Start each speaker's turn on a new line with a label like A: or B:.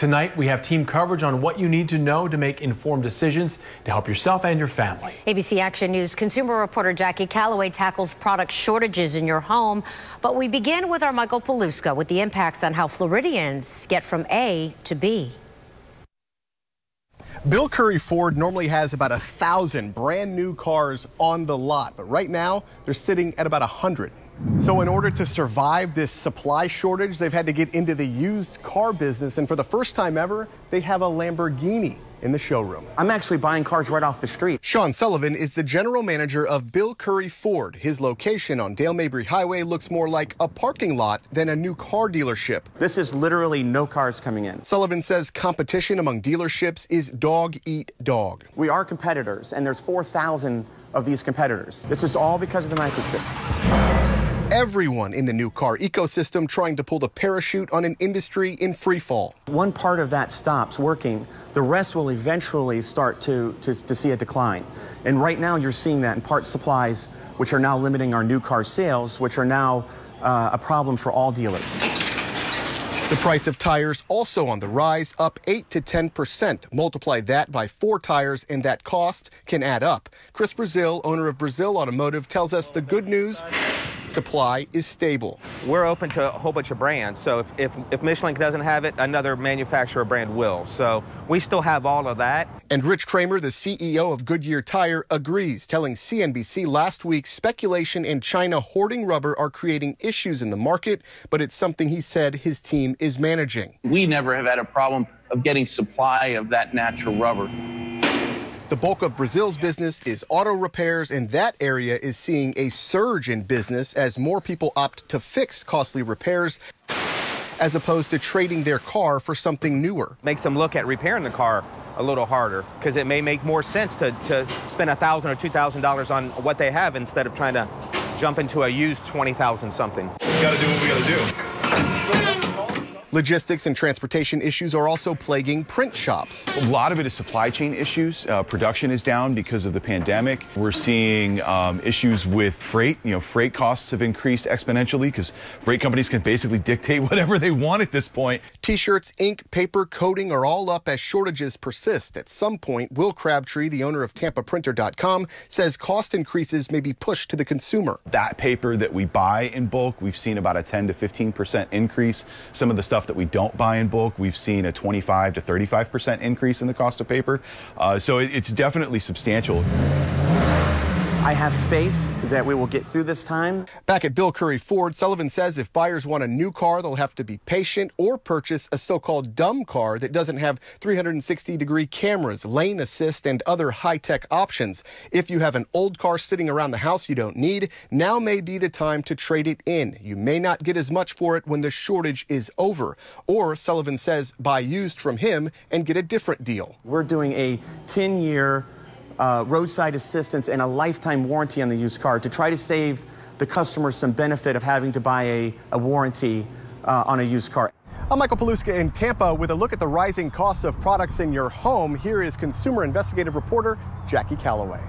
A: Tonight, we have team coverage on what you need to know to make informed decisions to help yourself and your family.
B: ABC Action News consumer reporter Jackie Calloway tackles product shortages in your home. But we begin with our Michael Paluska with the impacts on how Floridians get from A to B.
C: Bill Curry Ford normally has about 1,000 brand new cars on the lot, but right now they're sitting at about 100. So in order to survive this supply shortage, they've had to get into the used car business, and for the first time ever, they have a Lamborghini in the showroom.
D: I'm actually buying cars right off the street.
C: Sean Sullivan is the general manager of Bill Curry Ford. His location on Dale Mabry Highway looks more like a parking lot than a new car dealership.
D: This is literally no cars coming in.
C: Sullivan says competition among dealerships is dog eat dog.
D: We are competitors, and there's 4,000 of these competitors. This is all because of the microchip.
C: Everyone in the new car ecosystem trying to pull the parachute on an industry in free fall.
D: One part of that stops working, the rest will eventually start to see a decline. And right now you're seeing that in parts supplies, which are now limiting our new car sales, which are now a problem for all dealers.
C: The price of tires also on the rise, up 8 to 10%. Multiply that by 4 tires and that cost can add up. Chris Brazil, owner of Brazil Automotive, tells us the good news: supply is stable.
E: We're open to a whole bunch of brands, so if Michelin doesn't have it, another manufacturer brand will. So we still have all of that.
C: And Rich Kramer, the CEO of Goodyear Tire, agrees, telling CNBC last week speculation in China hoarding rubber are creating issues in the market, but it's something he said his team is managing.
F: We never have had a problem of getting supply of that natural rubber.
C: The bulk of Brazil's business is auto repairs, and that area is seeing a surge in business as more people opt to fix costly repairs as opposed to trading their car for something newer.
E: Makes them look at repairing the car a little harder, because it may make more sense to spend $1,000 or $2,000 on what they have instead of trying to jump into a used $20,000 something.
G: We gotta do what we gotta do.
C: Logistics and transportation issues are also plaguing print shops.
H: A lot of it is supply chain issues. Production is down because of the pandemic. We're seeing issues with freight. Freight costs have increased exponentially because freight companies can basically dictate whatever they want at this point.
C: T-shirts, ink, paper, coating are all up as shortages persist. At some point, Will Crabtree, the owner of TampaPrinter.com, says cost increases may be pushed to the consumer.
H: That paper that we buy in bulk, we've seen about a 10 to 15% increase. Some of the stuff that we don't buy in bulk, we've seen a 25 to 35% increase in the cost of paper. So it's definitely substantial.
D: I have faith that we will get through this time.
C: Back at Bill Curry Ford, Sullivan says if buyers want a new car, they'll have to be patient or purchase a so-called dumb car that doesn't have 360-degree cameras, lane assist, and other high-tech options. If you have an old car sitting around the house you don't need, now may be the time to trade it in. You may not get as much for it when the shortage is over. Or, Sullivan says, buy used from him and get a different deal.
D: We're doing a 10-year roadside assistance and a lifetime warranty on the used car to try to save the customer some benefit of having to buy a warranty on a used car.
C: I'm Michael Paluska in Tampa with a look at the rising costs of products in your home. Here is consumer investigative reporter Jackie Calloway.